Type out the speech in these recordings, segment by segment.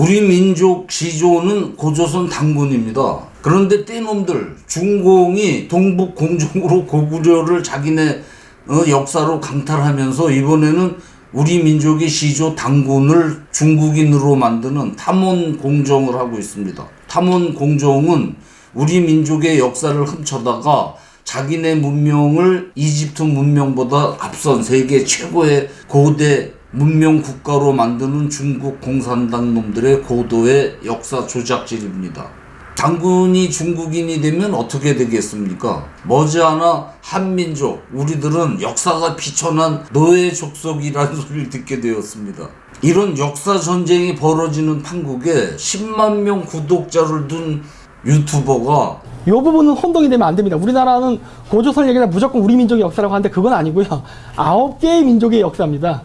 우리 민족 시조는 고조선 당군입니다. 그런데 떼놈들 중공이 동북 공정으로 고구려를 자기네 역사로 강탈하면서 이번에는 우리 민족의 시조 당군을 중국인으로 만드는 탐원 공정을 하고 있습니다. 탐원 공정은 우리 민족의 역사를 훔쳐다가 자기네 문명을 이집트 문명보다 앞선 세계 최고의 고대 문명 국가로 만드는 중국 공산당 놈들의 고도의 역사 조작질입니다. 당군이 중국인이 되면 어떻게 되겠습니까? 머지않아 한민족, 우리들은 역사가 비천한 노예 족속이라는 소리를 듣게 되었습니다. 이런 역사 전쟁이 벌어지는 판국에 10만 명 구독자를 둔 유튜버가 이 부분은 혼동이 되면 안 됩니다. 우리나라는 고조선 얘기는 무조건 우리 민족의 역사라고 하는데 그건 아니고요. 9개의 민족의 역사입니다.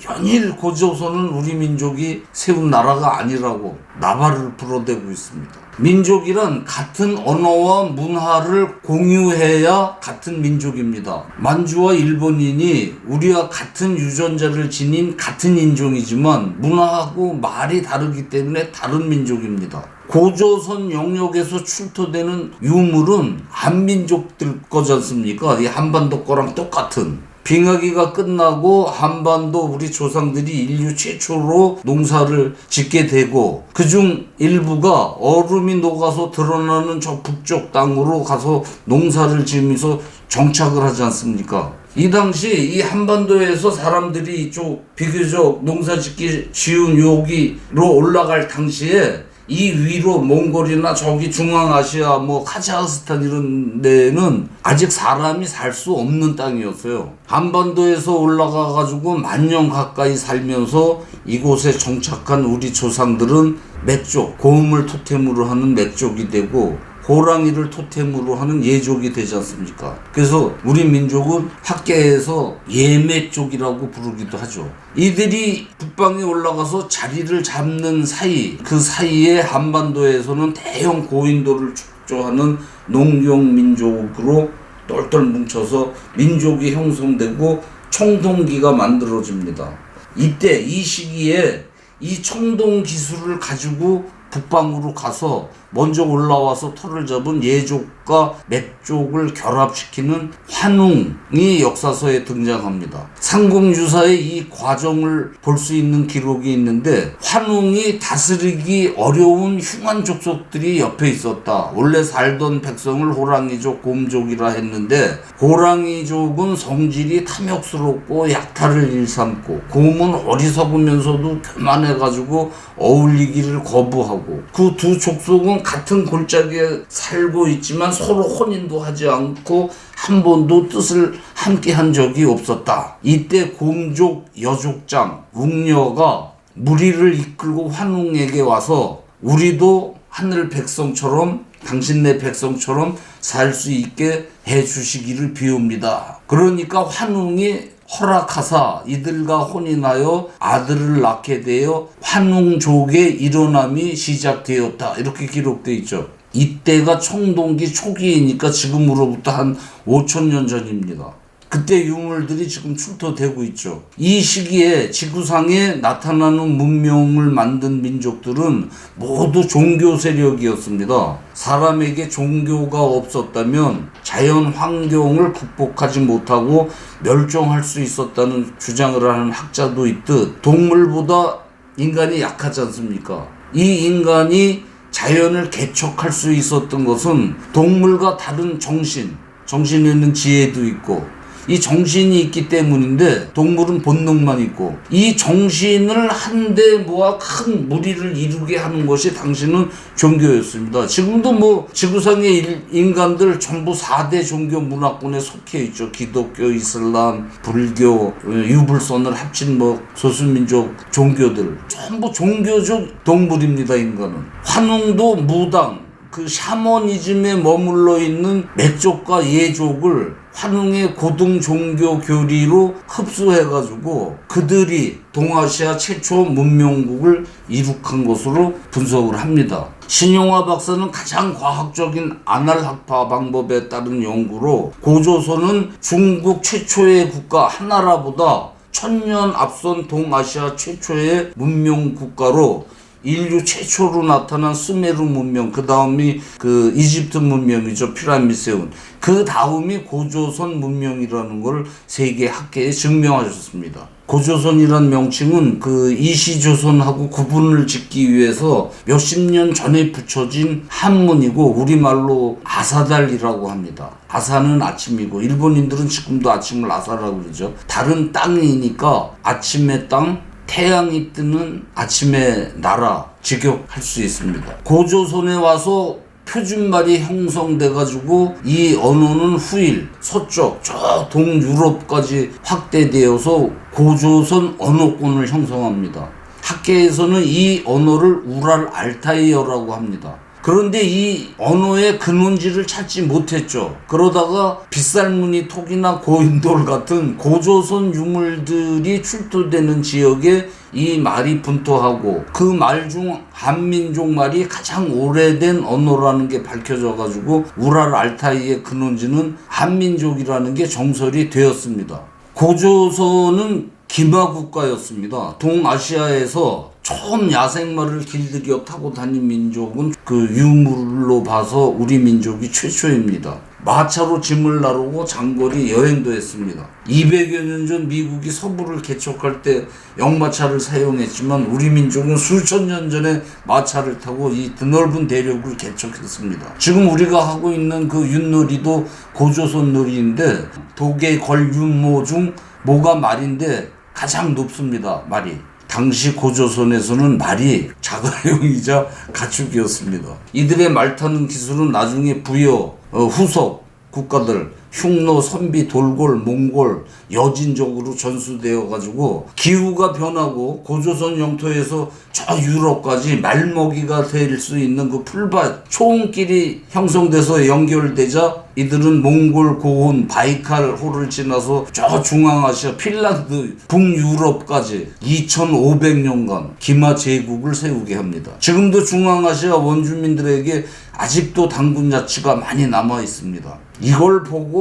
연일 고조선은 우리 민족이 세운 나라가 아니라고 나발을 불어대고 있습니다. 민족이란 같은 언어와 문화를 공유해야 같은 민족입니다. 만주와 일본인이 우리와 같은 유전자를 지닌 같은 인종이지만 문화하고 말이 다르기 때문에 다른 민족입니다. 고조선 영역에서 출토되는 유물은 한민족들 거지 않습니까? 이 한반도 거랑 똑같은. 빙하기가 끝나고 한반도 우리 조상들이 인류 최초로 농사를 짓게 되고 그중 일부가 얼음이 녹아서 드러나는 저 북쪽 땅으로 가서 농사를 지으면서 정착을 하지 않습니까? 이 당시 이 한반도에서 사람들이 이쪽 비교적 농사 짓기 쉬운 여기로 올라갈 당시에 이 위로 몽골이나 저기 중앙아시아 뭐 카자흐스탄 이런 데는 아직 사람이 살 수 없는 땅이었어요. 한반도에서 올라가 가지고 10,000년 가까이 살면서 이곳에 정착한 우리 조상들은 맥족, 고음을 토템으로 하는 맥족이 되고 호랑이를 토템으로 하는 예족이 되지 않습니까? 그래서 우리 민족은 학계에서 예매족이라고 부르기도 하죠. 이들이 북방에 올라가서 자리를 잡는 사이, 그 사이에 한반도에서는 대형 고인돌을 축조하는 농경민족으로 똘똘 뭉쳐서 민족이 형성되고 총동기가 만들어집니다. 이때 이 시기에 이 총동 기술을 가지고 북방으로 가서 먼저 올라와서 털을 잡은 예족과 맥족을 결합시키는 환웅이 역사서에 등장합니다. 삼국유사의 이 과정을 볼 수 있는 기록이 있는데 환웅이 다스리기 어려운 흉한 족속들이 옆에 있었다. 원래 살던 백성을 호랑이족, 곰족이라 했는데 호랑이족은 성질이 탐욕스럽고 약탈을 일삼고 곰은 어리석으면서도 교만해가지고 어울리기를 거부하고 그 두 족속은 같은 골짜기에 살고 있지만 서로 혼인도 하지 않고 한 번도 뜻을 함께 한 적이 없었다. 이때 곰족 여족장 웅녀가 무리를 이끌고 환웅에게 와서 우리도 하늘 백성처럼 당신네 백성처럼 살 수 있게 해주시기를 비웁니다. 그러니까 환웅이 허락하사 이들과 혼인하여 아들을 낳게 되어 환웅족의 일어남이 시작되었다. 이렇게 기록되어 있죠. 이때가 청동기 초기이니까 지금으로부터 한 5,000년 전입니다. 그때 유물들이 지금 출토되고 있죠. 이 시기에 지구상에 나타나는 문명을 만든 민족들은 모두 종교 세력이었습니다. 사람에게 종교가 없었다면 자연 환경을 극복하지 못하고 멸종할 수 있었다는 주장을 하는 학자도 있듯 동물보다 인간이 약하지 않습니까? 이 인간이 자연을 개척할 수 있었던 것은 동물과 다른 정신에는 지혜도 있고 이 정신이 있기 때문인데 동물은 본능만 있고 이 정신을 한데 모아 큰 무리를 이루게 하는 것이 당시는 종교였습니다. 지금도 뭐 지구상의 인간들 전부 4대 종교 문화권에 속해 있죠. 기독교, 이슬람, 불교, 유불선을 합친 뭐 소수민족 종교들 전부 종교적 동물입니다. 인간은. 환웅도 무당 그 샤머니즘에 머물러 있는 맥족과 예족을 환웅의 고등 종교 교리로 흡수해가지고 그들이 동아시아 최초 문명국을 이룩한 것으로 분석을 합니다. 신용화 박사는 가장 과학적인 아날학파 방법에 따른 연구로 고조선은 중국 최초의 국가 하나라보다 1000년 앞선 동아시아 최초의 문명 국가로 인류 최초로 나타난 수메르 문명, 그 다음이 그 이집트 문명이죠. 피라미드 세운. 그 다음이 고조선 문명이라는 걸 세계 학계에 증명하셨습니다. 고조선이란 명칭은 그 이시조선하고 구분을 짓기 위해서 몇십 년 전에 붙여진 한문이고 우리말로 아사달이라고 합니다. 아사는 아침이고 일본인들은 지금도 아침을 아사라고 그러죠. 다른 땅이니까 아침의 땅, 태양이 뜨는 아침의 나라 직역할 수 있습니다. 고조선에 와서 표준말이 형성돼가지고 이 언어는 후일, 서쪽, 저 동유럽까지 확대되어서 고조선 언어권을 형성합니다. 학계에서는 이 언어를 우랄 알타이어라고 합니다. 그런데 이 언어의 근원지를 찾지 못했죠. 그러다가 빗살무늬 톡이나 고인돌 같은 고조선 유물들이 출토되는 지역에 이 말이 분토하고 그 말 중 한민족 말이 가장 오래된 언어라는 게 밝혀져 가지고 우랄 알타이의 근원지는 한민족이라는 게 정설이 되었습니다. 고조선은 기마 국가였습니다. 동아시아에서 처음 야생마를 길들여 타고 다닌 민족은 그 유물로 봐서 우리 민족이 최초입니다. 마차로 짐을 나르고 장거리 여행도 했습니다. 200여 년 전 미국이 서부를 개척할 때 역마차를 사용했지만 우리 민족은 수천 년 전에 마차를 타고 이 드넓은 대륙을 개척했습니다. 지금 우리가 하고 있는 그 윷놀이도 고조선 놀이인데 독의 걸윷모 중 모가 말인데 가장 높습니다. 말이. 당시 고조선에서는 말이 자가용이자 가축이었습니다. 이들의 말 타는 기술은 나중에 부여, 후속 국가들 흉노, 선비, 돌골, 몽골, 여진족으로 전수되어 가지고 기후가 변하고 고조선 영토에서 저 유럽까지 말먹이가 될 수 있는 그 풀밭, 초원길이 형성돼서 연결되자 이들은 몽골, 고혼, 바이칼 호를 지나서 저 중앙아시아, 핀란드, 북유럽까지 2500년간 기마 제국을 세우게 합니다. 지금도 중앙아시아 원주민들에게 아직도 단군 자치가 많이 남아 있습니다. 이걸 보고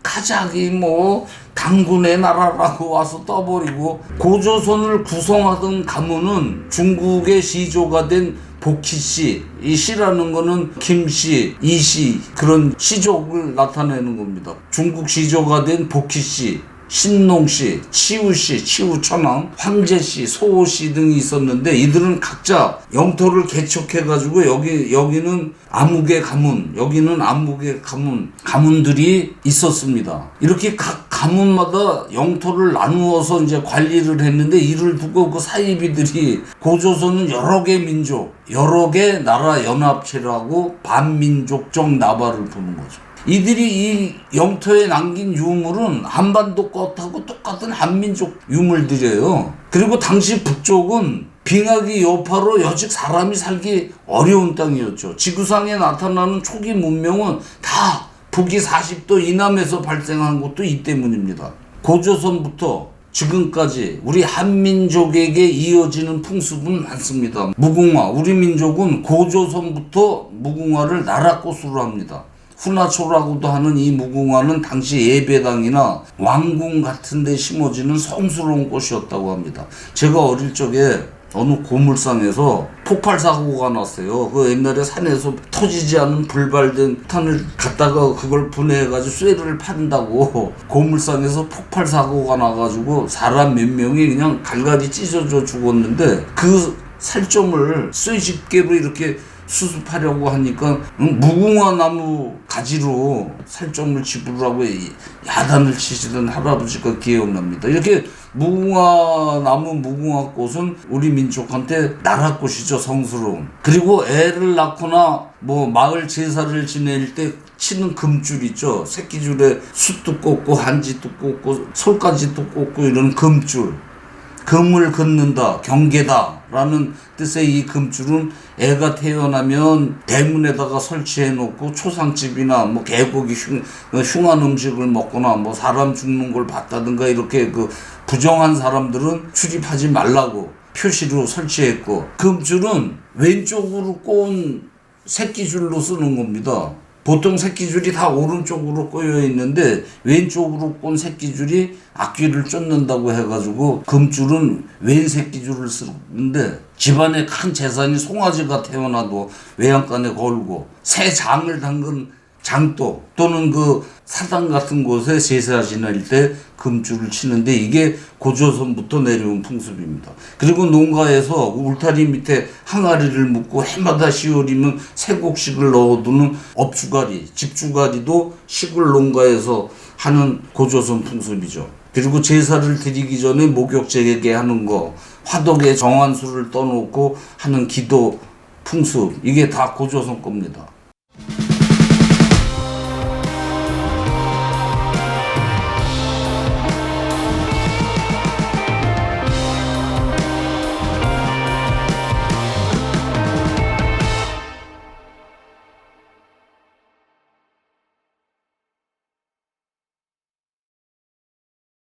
카자기 단군의 나라라고 와서 떠버리고 고조선을 구성하던 가문은 중국의 시조가 된 복희씨, 이 씨라는 거는 김씨, 이씨 그런 씨족을 나타내는 겁니다. 중국 시조가 된 복희씨, 신농씨, 치우씨, 치우천왕, 황제씨, 소호씨 등이 있었는데 이들은 각자 영토를 개척해가지고 여기는 암흑의 가문, 여기는 암흑의 가문, 가문들이 있었습니다. 이렇게 각 가문마다 영토를 나누어서 이제 관리를 했는데 이를 두고 그 사이비들이 고조선은 여러 개 민족, 여러 개 나라 연합체라고 반민족적 나발을 부는 거죠. 이들이 이 영토에 남긴 유물은 한반도 것하고 똑같은 한민족 유물들이에요. 그리고 당시 북쪽은 빙하기 여파로 여직 사람이 살기 어려운 땅이었죠. 지구상에 나타나는 초기 문명은 다 북위 40도 이남에서 발생한 것도 이 때문입니다. 고조선부터 지금까지 우리 한민족에게 이어지는 풍습은 많습니다. 무궁화, 우리 민족은 고조선부터 무궁화를 나라꽃으로 합니다. 후나초라고도 하는 이 무궁화는 당시 예배당이나 왕궁 같은 데 심어지는 성스러운 꽃이었다고 합니다. 제가 어릴 적에 어느 고물상에서 폭발 사고가 났어요. 그 옛날에 산에서 터지지 않은 불발된 탄을 갖다가 그걸 분해해가지고 쇠를 판다고 고물상에서 폭발 사고가 나가지고 사람 몇 명이 그냥 갈갈이 찢어져 죽었는데 그 살점을 쇠집게로 이렇게 수습하려고 하니까 무궁화 나무 가지로 살점을 집으라고 야단을 치시던 할아버지가 기억납니다. 이렇게 무궁화 나무, 무궁화 꽃은 우리 민족한테 나라꽃이죠. 성스러운. 그리고 애를 낳거나 마을 제사를 지낼 때 치는 금줄 있죠. 새끼줄에 숯도 꽂고 한지도 꽂고 솔가지도 꽂고 이런 금줄. 금을 긋는다, 경계다 라는 뜻의 이 금줄은 애가 태어나면 대문에다가 설치해 놓고 초상집이나 개고기 흉한 음식을 먹거나 사람 죽는 걸 봤다든가 이렇게 그 부정한 사람들은 출입하지 말라고 표시로 설치했고 금줄은 왼쪽으로 꼬은 새끼줄로 쓰는 겁니다. 보통 새끼줄이 다 오른쪽으로 꼬여 있는데 왼쪽으로 꼰 새끼줄이 앞귀를 쫓는다고 해가지고 금줄은 왼 새끼줄을 쓰는데 집안에 큰 재산이 송아지가 태어나도 외양간에 걸고 새 장을 담근 장도 또는 그 사당 같은 곳에 제사 지낼 때 금줄을 치는데 이게 고조선부터 내려온 풍습입니다. 그리고 농가에서 울타리 밑에 항아리를 묶고 해마다 10월이면 새 곡식을 넣어두는 업주가리, 집주가리도 시골 농가에서 하는 고조선 풍습이죠. 그리고 제사를 드리기 전에 목욕제게 하는 거, 화덕에 정한수를 떠놓고 하는 기도 풍습, 이게 다 고조선 겁니다.